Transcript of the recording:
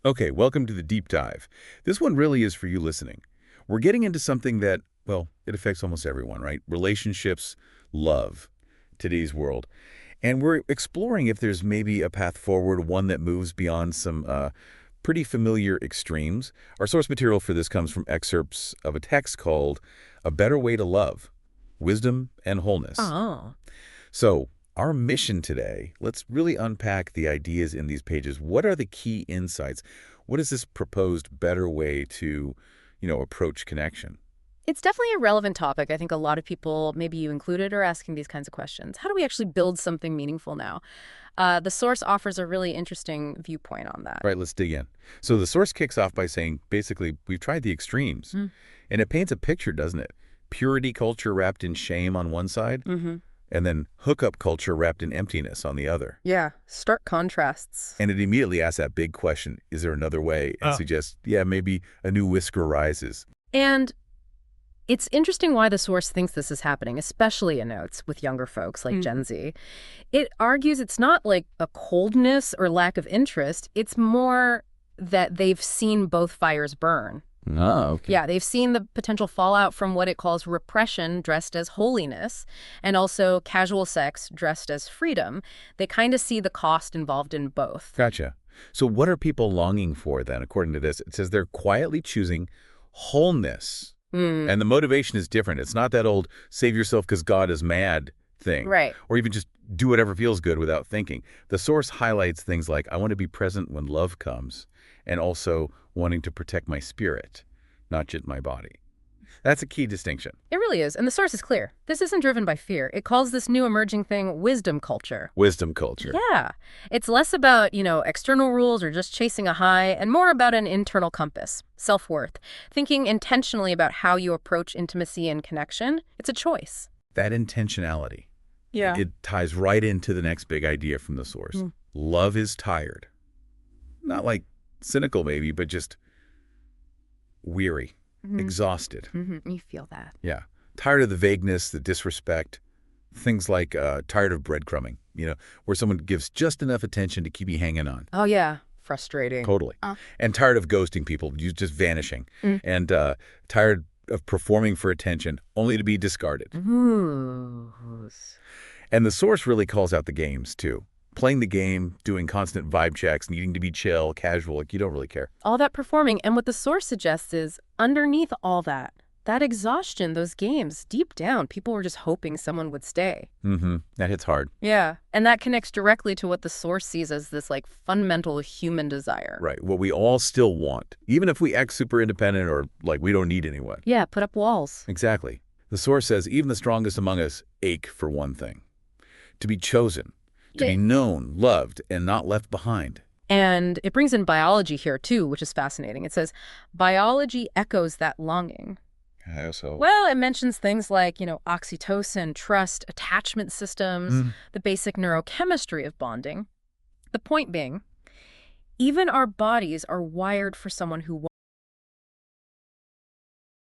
Okay, welcome to the deep dive. This one really is for you listening. We're getting into something that, well, it affects almost everyone, right? Relationships, love, today's world. And we're exploring if there's maybe a path forward, one that moves beyond some pretty familiar extremes. Our source material for this comes from excerpts of a text called A Better Way to Love, Wisdom and Wholeness. Oh. So, our mission today, let's really unpack the ideas in these pages. What are the key insights? What is this proposed better way to, approach connection? It's definitely a relevant topic. I think a lot of people, maybe you included, are asking these kinds of questions. How do we actually build something meaningful now? The source offers a really interesting viewpoint on that. Right, let's dig in. So the source kicks off by saying, basically, we've tried the extremes. Mm. And it paints a picture, doesn't it? Purity culture wrapped in shame on one side, Mm-hmm. and then hookup culture wrapped in emptiness on the other. Yeah, stark contrasts. And it immediately asks that big question, is there another way? And suggests, yeah, maybe a new whisker rises. And it's interesting why the source thinks this is happening, especially in notes with younger folks like Gen Z. It argues it's not like a coldness or lack of interest. It's more that they've seen both fires burn. Oh, okay. Yeah, they've seen the potential fallout from what it calls repression dressed as holiness and also casual sex dressed as freedom. They kind of see the cost involved in both. Gotcha. So what are people longing for then, according to this? It says they're quietly choosing wholeness. And the motivation is different. It's not that old save yourself because God is mad thing. Right. Or even just do whatever feels good without thinking. The source highlights things like, I want to be present when love comes, and also wanting to protect my spirit, not just my body. That's a key distinction. It really is. And the source is clear. This isn't driven by fear. It calls this new emerging thing wisdom culture. Wisdom culture. Yeah. It's less about, external rules or just chasing a high and more about an internal compass, self-worth, thinking intentionally about how you approach intimacy and connection. It's a choice. That intentionality. Yeah. It ties right into the next big idea from the source. Love is tired. Not like cynical maybe, but just weary, exhausted. You feel that. Yeah. Tired of the vagueness, the disrespect, things like tired of breadcrumbing, where someone gives just enough attention to keep you hanging on. Oh, yeah. Frustrating. Totally. And tired of ghosting people, you just vanishing. And tired of performing for attention only to be discarded. Ooh. And the source really calls out the games, too. Playing the game, doing constant vibe checks, needing to be chill, casual, like you don't really care. All that performing. And what the source suggests is underneath all that exhaustion, those games, deep down, people were just hoping someone would stay. That hits hard. Yeah. And that connects directly to what the source sees as this fundamental human desire. Right. What we all still want, even if we act super independent or like we don't need anyone. Yeah, put up walls. Exactly. The source says even the strongest among us ache for one thing. To be chosen. To be known, loved, and not left behind. And it brings in biology here, too, which is fascinating. It says, biology echoes that longing. So. Well, it mentions things like, oxytocin, trust, attachment systems, the basic neurochemistry of bonding. The point being, even our bodies are wired for someone who